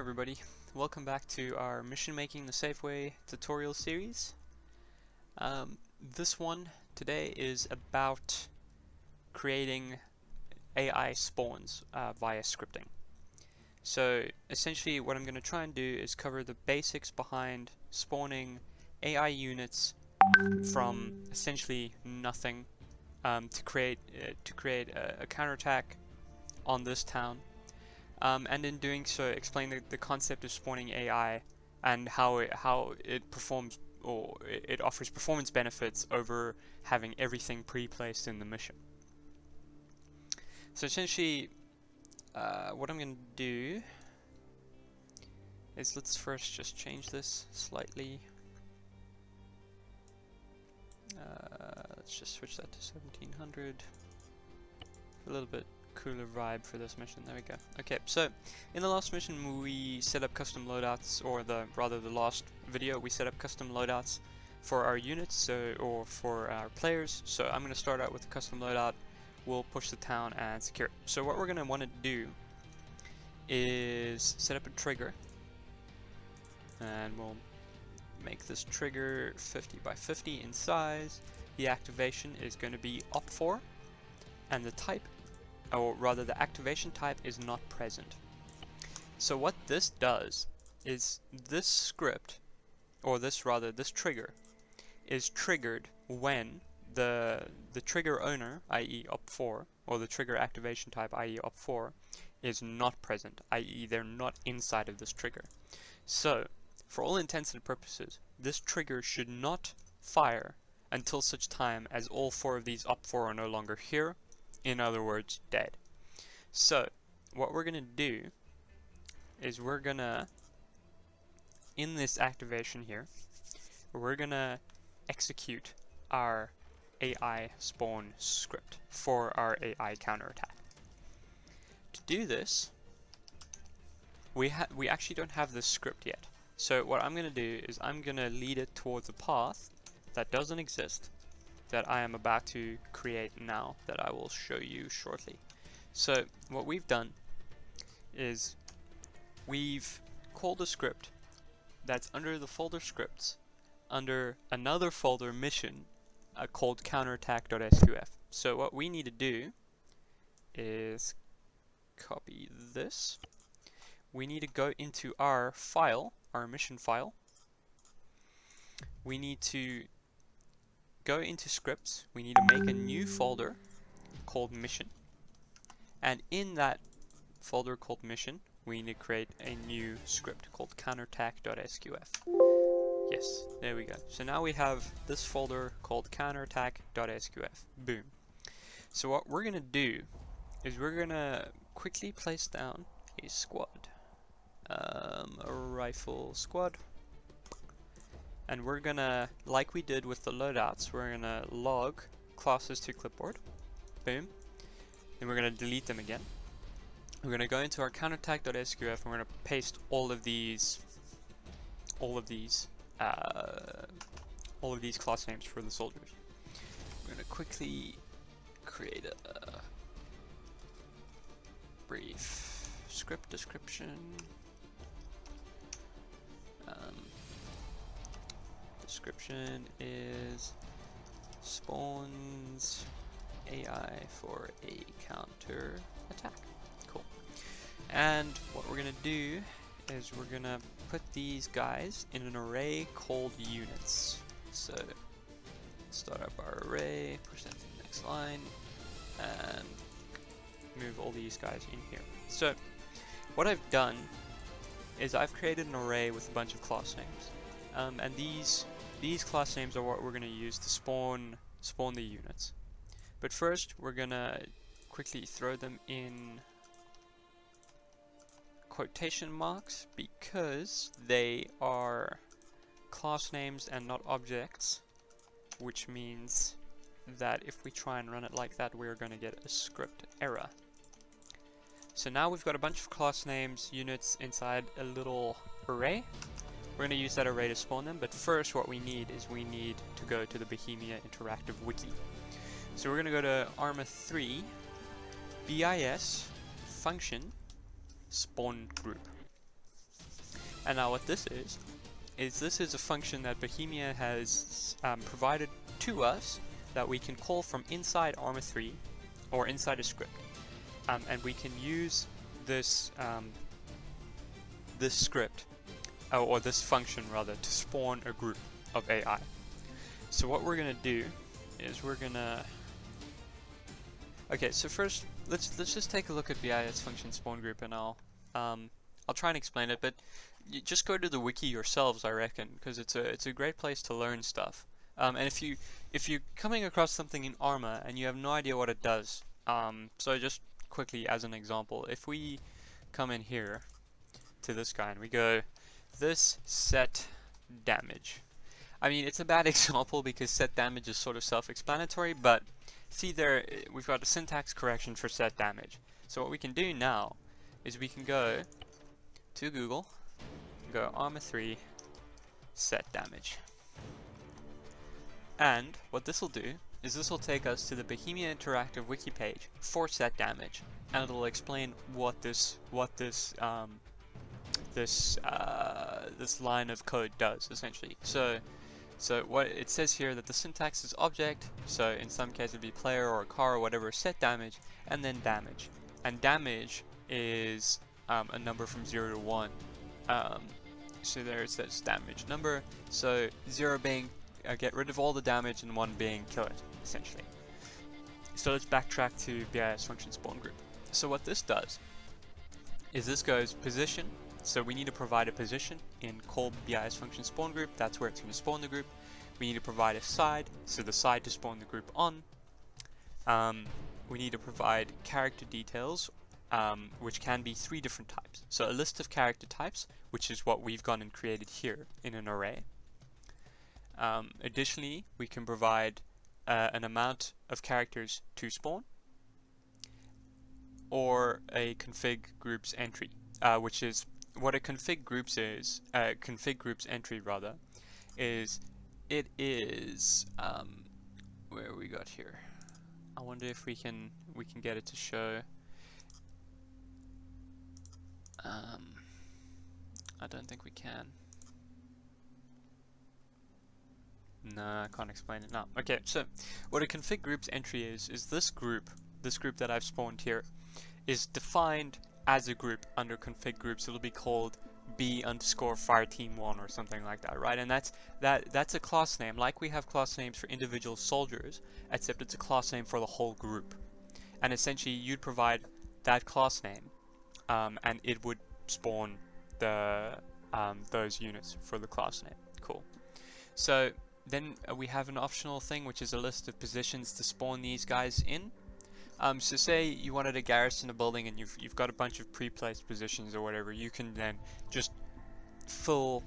everybody, welcome back to our Mission Making the Safe Way tutorial series. This one today is about creating AI spawns via scripting. So essentially what I'm going to try and do is cover the basics behind spawning AI units from essentially nothing to create a counterattack on this town. And in doing so, explain the concept of spawning AI and how it performs, or it offers performance benefits over having everything pre-placed in the mission. So essentially, what I'm going to do is let's first just change this slightly. Let's just switch that to 1700. A little bit cooler vibe for this mission. There we go. Okay, so in the last mission we set up custom loadouts, or the last video we set up custom loadouts for our units, or for our players. So I'm going to start out with a custom loadout. We'll push the town and secure it. So what we're going to want to do is set up a trigger, and we'll make this trigger 50 by 50 in size. The activation is going to be op4, and the type, or rather the activation type, is not present. So what this does is this script, or this trigger, is triggered when the trigger owner, i.e. op4, or the trigger activation type, i.e. op4, is not present, i.e. they're not inside of this trigger. So for all intents and purposes, this trigger should not fire until such time as all 4 of these op4 are no longer here. In other words, dead. So what we're gonna do is we're gonna, in this activation here, we're gonna execute our AI spawn script for our AI counterattack. To do this, we actually don't have this script yet. So what I'm gonna do is I'm gonna lead it towards a path that doesn't exist, that I am about to create now, that I will show you shortly. So what we've done is we've called a script that's under the folder scripts under another folder mission called counterattack.sqf. So what we need to do is copy this. We need to go into our file, our mission file. We need to go into scripts. We need to make a new folder called mission, and in that folder called mission we need to create a new script called counterattack.sqf. Yes, there we go. So now we have this folder called counterattack.sqf. Boom. So what we're gonna do is we're gonna quickly place down a squad, a rifle squad. And we're gonna, like we did with the loadouts, we're gonna log classes to clipboard. Boom. Then we're gonna delete them again. We're gonna go into our counterattack.sqf and we're gonna paste all of these class names for the soldiers. We're gonna quickly create a brief script description. Description is spawns AI for a counter attack. Cool. And what we're gonna do is we're gonna put these guys in an array called units. So start up our array, push that to the next line, and move all these guys in here. So what I've done is I've created an array with a bunch of class names, and these class names are what we're going to use to spawn the units. But first we're going to quickly throw them in quotation marks because they are class names and not objects, which means that if we try and run it like that, we're going to get a script error. So now we've got a bunch of class names, units inside a little array. We're going to use that array to spawn them, but first what we need is we need to go to the Bohemia Interactive Wiki. So we're going to go to Arma 3, BIS, function, spawn group. And now what this is this is a function that Bohemia has provided to us that we can call from inside Arma 3 or inside a script. And we can use this this script, or this function rather, to spawn a group of AI. So what we're gonna do is we're gonna... Okay, so first let's just take a look at BIS function spawn group, and I'll try and explain it, but you just go to the wiki yourselves, I reckon, because it's a great place to learn stuff. And if you're coming across something in Arma and you have no idea what it does, so just quickly as an example, if we come in here to this guy and we go this set damage. I mean, it's a bad example because set damage is sort of self-explanatory, but see there, we've got a syntax correction for set damage. So what we can do now is we can go to Google, go Arma 3 set damage. And what this will do is this will take us to the Bohemia Interactive wiki page for set damage, and it'll explain what this line of code does essentially. So what it says here, that the syntax is object, so in some cases it'd be player or a car or whatever, set damage, and then damage. And damage is a number from 0 to 1. So there it says damage number, so 0 being get rid of all the damage and 1 being kill it, essentially. So let's backtrack to BIS function spawn group. So what this does is this goes position, so we need to provide a position in call BIS function spawn group, that's where it's going to spawn the group. We need to provide a side, so the side to spawn the group on. We need to provide character details, which can be 3 different types. So a list of character types, which is what we've gone and created here in an array. Additionally, we can provide an amount of characters to spawn, or a config groups entry, which is what a config groups is. Config groups entry rather is where we got here. I wonder if we can get it to show. I don't think we can. No, I can't explain it now. Okay, so what a config groups entry is this group that I've spawned here is defined as a group under config groups. It'll be called B_fireteam1 or something like that, right? And that's a class name, like we have class names for individual soldiers, except it's a class name for the whole group. And essentially you'd provide that class name, and it would spawn those units for the class name. Cool. So then we have an optional thing, which is a list of positions to spawn these guys in. So say you wanted to garrison a building and you've got a bunch of pre-placed positions or whatever, you can then just fill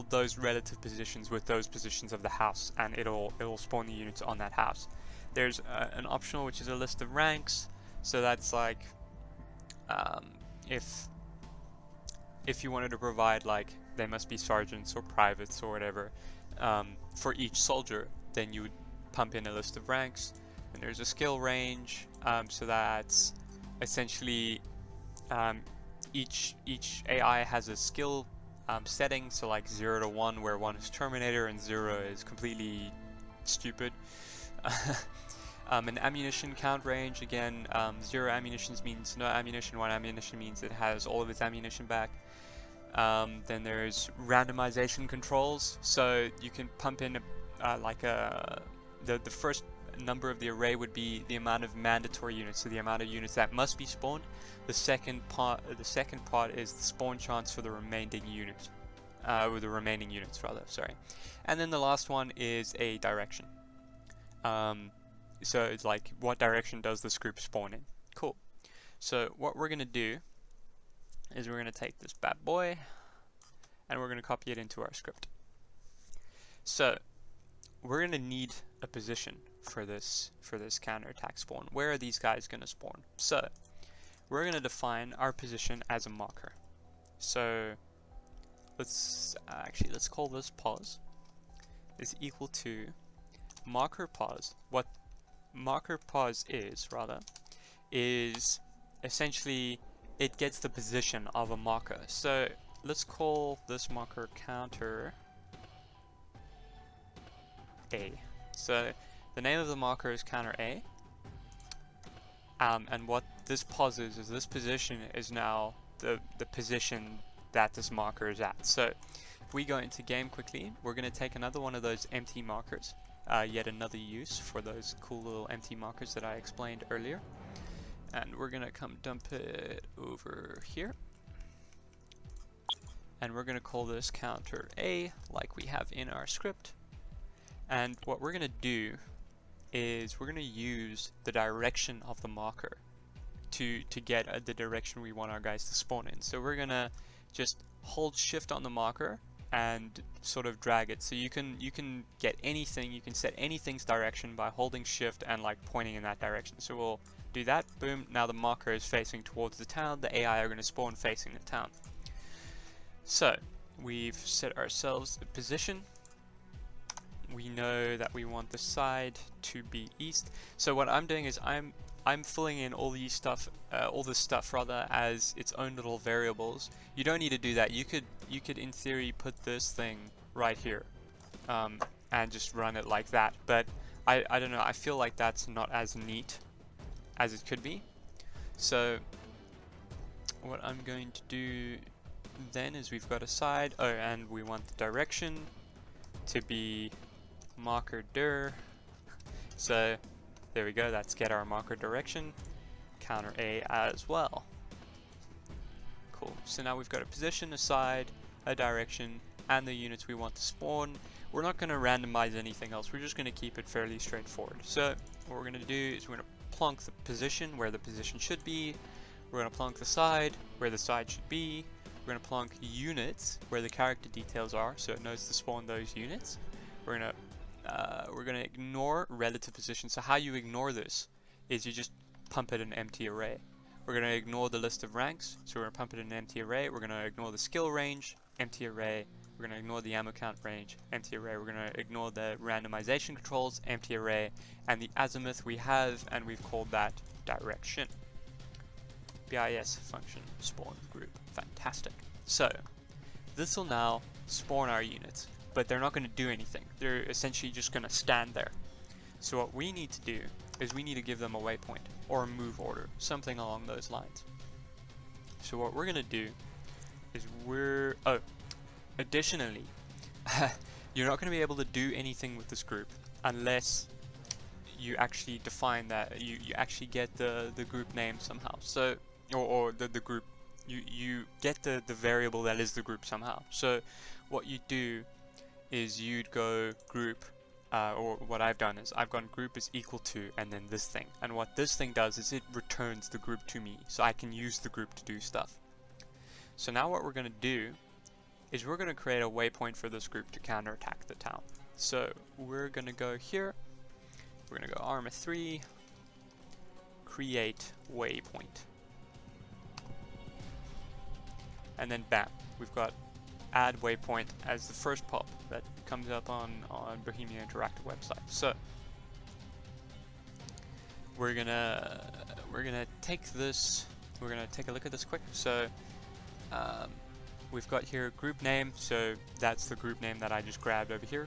those relative positions with those positions of the house, and it'll spawn the units on that house. There's an optional which is a list of ranks, so that's like if you wanted to provide like they must be sergeants or privates or whatever for each soldier, then you would pump in a list of ranks. And there's a skill range, so that's essentially each AI has a skill setting, so like 0 to 1 where 1 is Terminator and 0 is completely stupid. An ammunition count range, again, 0 ammunition means no ammunition, 1 ammunition means it has all of its ammunition back. Then there's randomization controls, so you can pump in the first number of the array would be the amount of mandatory units, so the amount of units that must be spawned. The second part is the spawn chance for the remaining units, sorry. And then the last one is a direction. So it's like, what direction does this group spawn in? Cool. So what we're gonna do is we're gonna take this bad boy and we're gonna copy it into our script. So we're gonna need a position for this counterattack spawn. Where are these guys gonna spawn? So we're gonna define our position as a marker. So let's call this pos is equal to marker pos. What marker pos is essentially it gets the position of a marker. So let's call this marker counter A. So the name of the marker is counter A, and what this posits is this position is now the position that this marker is at. So if we go into game quickly, we're going to take another one of those empty markers, yet another use for those cool little empty markers that I explained earlier, and we're going to come dump it over here, and we're going to call this counter A like we have in our script. And what we're going to do is we're going to use the direction of the marker to get the direction we want our guys to spawn in. So we're going to just hold shift on the marker and sort of drag it. So you can get anything, you can set anything's direction by holding shift and like pointing in that direction. So we'll do that, boom, now the marker is facing towards the town, the AI are going to spawn facing the town. So we've set ourselves a position. We know that we want the side to be east. So what I'm doing is I'm filling in all this stuff rather as its own little variables. You don't need to do that. You could in theory put this thing right here, and just run it like that. But I don't know. I feel like that's not as neat as it could be. So what I'm going to do then is we've got a side. Oh, and we want the direction to be marker dir. So there we go, that's get our marker direction, counter A as well. Cool, so now we've got a position, a side, a direction, and the units we want to spawn. We're not going to randomize anything else, we're just going to keep it fairly straightforward. So what we're going to do is we're going to plonk the position where the position should be, we're going to plonk the side where the side should be, we're going to plonk units where the character details are, so it knows to spawn those units. We're going to ignore relative position. So how you ignore this is you just pump it in an empty array. We're going to ignore the list of ranks, so we're going to pump it in an empty array. We're going to ignore the skill range, empty array. We're going to ignore the ammo count range, empty array. We're going to ignore the randomization controls, empty array, and the azimuth we have, and we've called that direction. BIS function spawn group. Fantastic. So this will now spawn our units, but they're not going to do anything. They're essentially just going to stand there. So what we need to do is we need to give them a waypoint or a move order, something along those lines. So what we're going to do is additionally, you're not going to be able to do anything with this group unless you actually define that, you actually get the group name somehow. So, or the group, you get the variable that is the group somehow. So what you do is you'd go group, or what I've done is I've gone group is equal to and then this thing, and what this thing does is it returns the group to me so I can use the group to do stuff. So now what we're going to do is we're going to create a waypoint for this group to counterattack the town. So we're going to go here, we're going to go armor 3, create waypoint, and then bam, we've got add waypoint as the first pop that comes up on Bohemia Interactive website. So we're gonna take this, we're gonna take a look at this quick. So we've got here group name, so that's the group name that I just grabbed over here,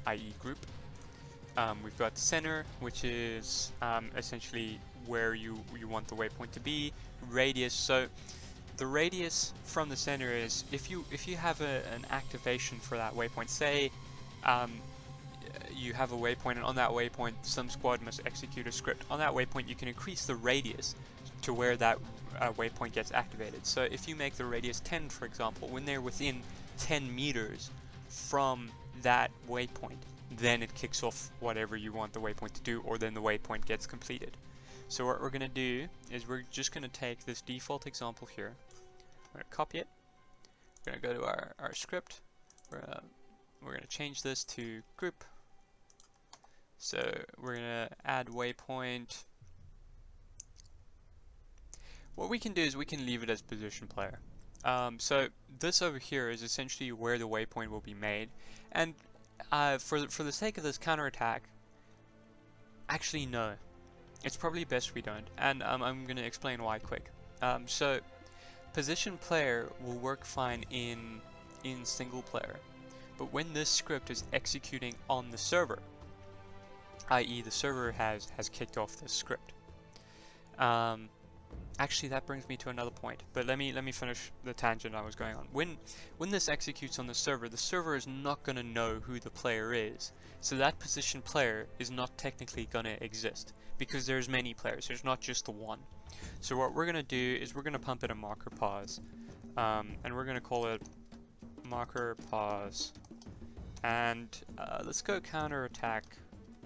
i.e. group. We've got center, which is essentially where you want the waypoint to be. Radius, so the radius from the center is if you have an activation for that waypoint. Say you have a waypoint, and on that waypoint some squad must execute a script. On that waypoint you can increase the radius to where that waypoint gets activated. So if you make the radius 10, for example, when they're within 10 meters from that waypoint, then it kicks off whatever you want the waypoint to do, or then the waypoint gets completed. So what we're going to do is we're just going to take this default example here, we're going to copy it, we're going to go to our script, we're going to change this to group, so we're going to add waypoint. What we can do is we can leave it as position player. So this over here is essentially where the waypoint will be made, and for the sake of this counterattack, actually no, it's probably best we don't, and I'm going to explain why quick. So position player will work fine in single player, but when this script is executing on the server, i.e. the server has kicked off this script. Actually, that brings me to another point, but let me finish the tangent I was going on. When this executes on the server is not going to know who the player is, so that position player is not technically going to exist, because there's many players, there's not just the one. So what we're going to do is we're going to pump in a marker pause, and we're going to call it marker pause, and let's go counter attack,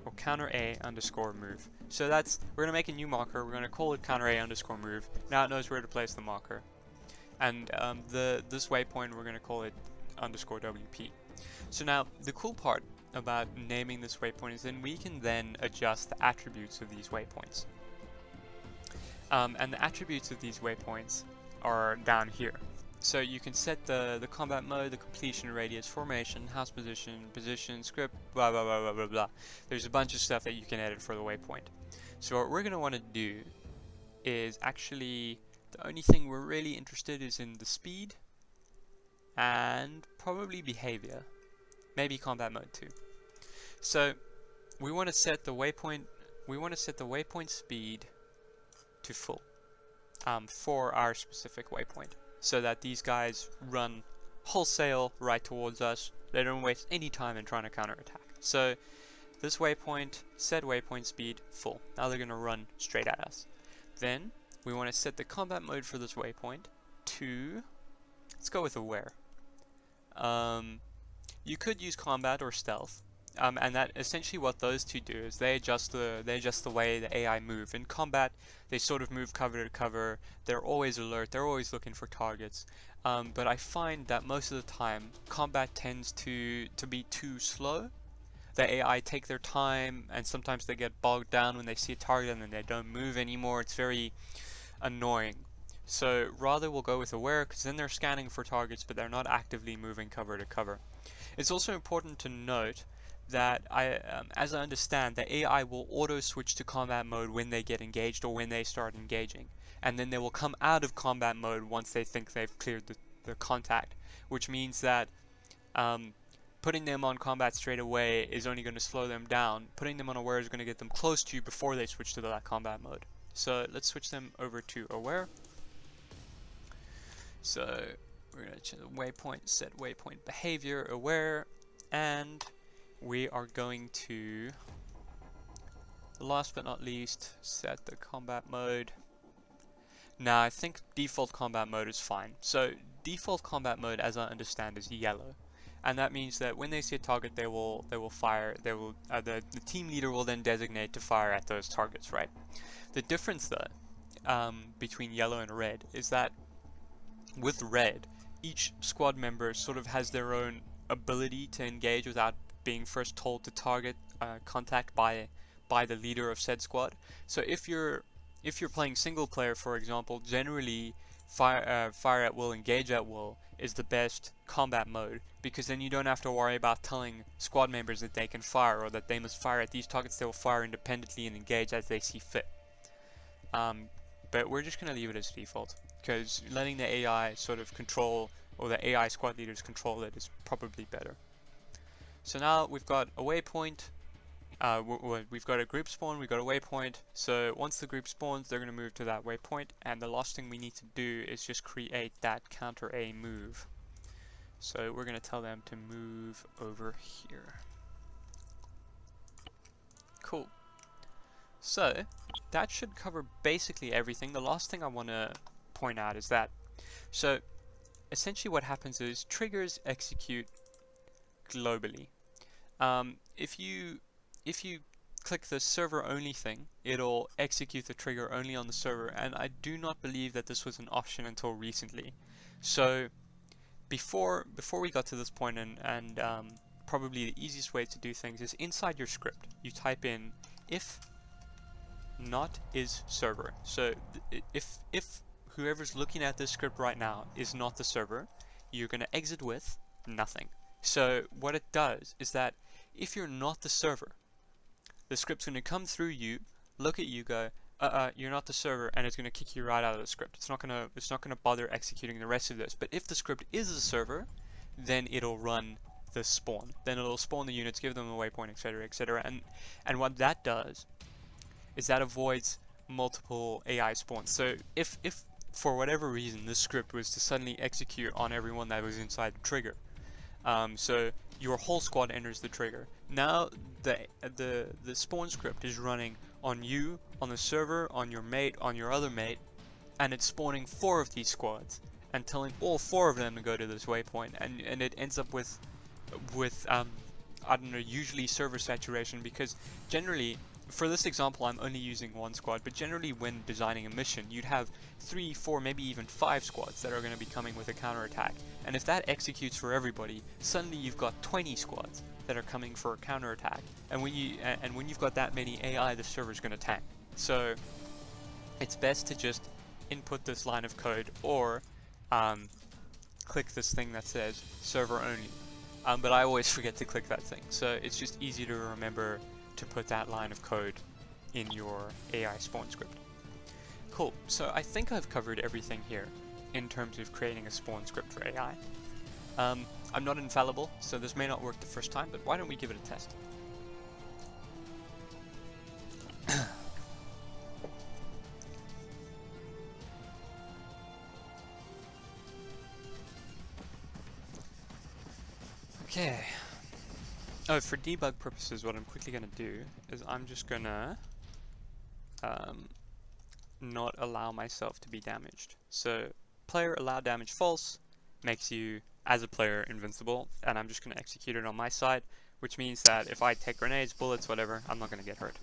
or counter A underscore move. So we're gonna make a new marker, we're gonna call it counter A underscore move. Now it knows where to place the marker. And this waypoint, we're gonna call it underscore WP. So now the cool part about naming this waypoint is then we can then adjust the attributes of these waypoints. And the attributes of these waypoints are down here. So you can set the combat mode, the completion radius, formation, house position, script, blah blah blah blah blah blah. There's a bunch of stuff that you can edit for the waypoint. So what we're going to want to do is actually, the only thing we're really interested is in the speed and probably behavior, maybe combat mode too. So we want to set the waypoint speed to full for our specific waypoint, so that these guys run wholesale right towards us. They don't waste any time in trying to counterattack. So this waypoint, set waypoint speed full. Now they're going to run straight at us. Then we want to set the combat mode for this waypoint to, let's go with aware. You could use combat or stealth, and that essentially what those two do is they adjust the way the AI move. In combat, they sort of move cover to cover. They're always alert. They're always looking for targets. But I find that most of the time, combat tends to be too slow. The AI take their time, and sometimes they get bogged down when they see a target and then they don't move anymore. It's very annoying. So rather we'll go with aware, because then they're scanning for targets, but they're not actively moving cover to cover. It's also important to note that as I understand, the AI will auto switch to combat mode when they get engaged or when they start engaging, and then they will come out of combat mode once they think they've cleared the contact, which means that putting them on combat straight away is only going to slow them down. Putting them on aware is going to get them close to you before they switch to that combat mode. So let's switch them over to aware. So we're going to change the waypoint, set waypoint behavior aware, and we are going to, last but not least, set the combat mode. Now I think default combat mode is fine. So default combat mode, as I understand, is yellow. And that means that when they see a target, they will fire. The team leader will then designate to fire at those targets, right? The difference though between yellow and red is that with red, each squad member sort of has their own ability to engage without being first told to target contact by the leader of said squad. So if you're playing single player, for example, generally fire at will, engage at will is the best combat mode, because then you don't have to worry about telling squad members that they can fire or that they must fire at these targets. They will fire independently and engage as they see fit. But we're just going to leave it as default, because letting the AI sort of control, or the AI squad leaders control it, is probably better. So now we've got a waypoint, we've got a group spawn, we've got a waypoint. So once the group spawns, they're going to move to that waypoint, and the last thing we need to do is just create that counter A move. So we're going to tell them to move over here. Cool. So that should cover basically everything. The last thing I want to point out is that, so essentially what happens is triggers execute globally. If you click the server only thing, it'll execute the trigger only on the server, and I do not believe that this was an option until recently. So before we got to this point, and probably the easiest way to do things is inside your script you type in if not is server. So if whoever's looking at this script right now is not the server, you're going to exit with nothing. So what it does is that if you're not the server, the script's going to come through you, look at you, go, you're not the server, and it's going to kick you right out of the script. It's not gonna bother executing the rest of this. But if the script is a server, then it'll run the spawn. Then it'll spawn the units, give them a waypoint, etc., etc. And what that does is that avoids multiple AI spawns. So if for whatever reason this script was to suddenly execute on everyone that was inside the trigger, so your whole squad enters the trigger. Now the spawn script is running on you, on the server, on your mate, on your other mate, and it's spawning 4 of these squads and telling all 4 of them to go to this waypoint, and it ends up with I don't know, usually server saturation, because generally, for this example I'm only using 1 squad, but generally when designing a mission you'd have 3, 4, maybe even 5 squads that are going to be coming with a counterattack, and if that executes for everybody, suddenly you've got 20 squads that are coming for a counterattack, and when you've got that many AI, the server's going to tank. So it's best to just input this line of code, or click this thing that says server only, but I always forget to click that thing, so it's just easy to remember to put that line of code in your AI spawn script. Cool, so I think I've covered everything here in terms of creating a spawn script for AI. I'm not infallible, so this may not work the first time, but why don't we give it a test? Okay. Oh, for debug purposes, what I'm quickly going to do is I'm just going to not allow myself to be damaged. So player allow damage false makes you, as a player, invincible, and I'm just going to execute it on my side, which means that if I take grenades, bullets, whatever, I'm not going to get hurt.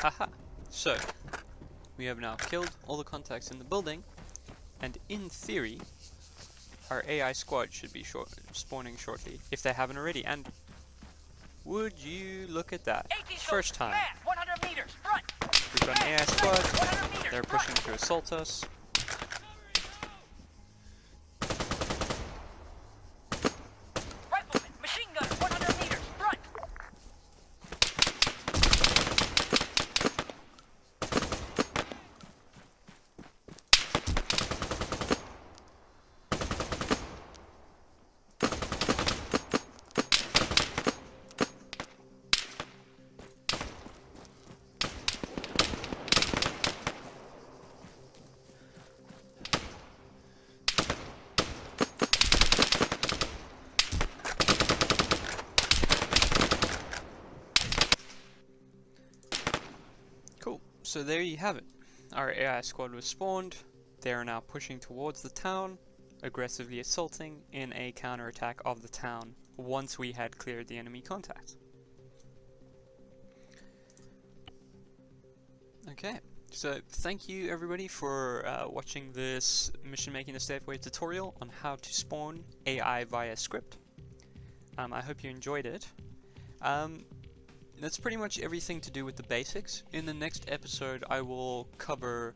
Haha! So, we have now killed all the contacts in the building, and in theory, our AI squad should be spawning shortly, if they haven't already, and would you look at that? First time. We've got an AI squad, they're pushing to assault us. So there you have it. Our AI squad was spawned. They are now pushing towards the town, aggressively assaulting in a counterattack of the town once we had cleared the enemy contact. Okay, so thank you everybody for watching this Mission Making the Safe Way tutorial on how to spawn AI via script. I hope you enjoyed it. That's pretty much everything to do with the basics. In the next episode I will cover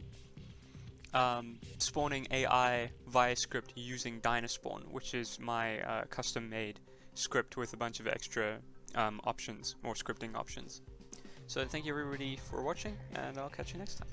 spawning AI via script using Dynaspawn, which is my custom made script with a bunch of extra options, or scripting options. So thank you everybody for watching, and I'll catch you next time.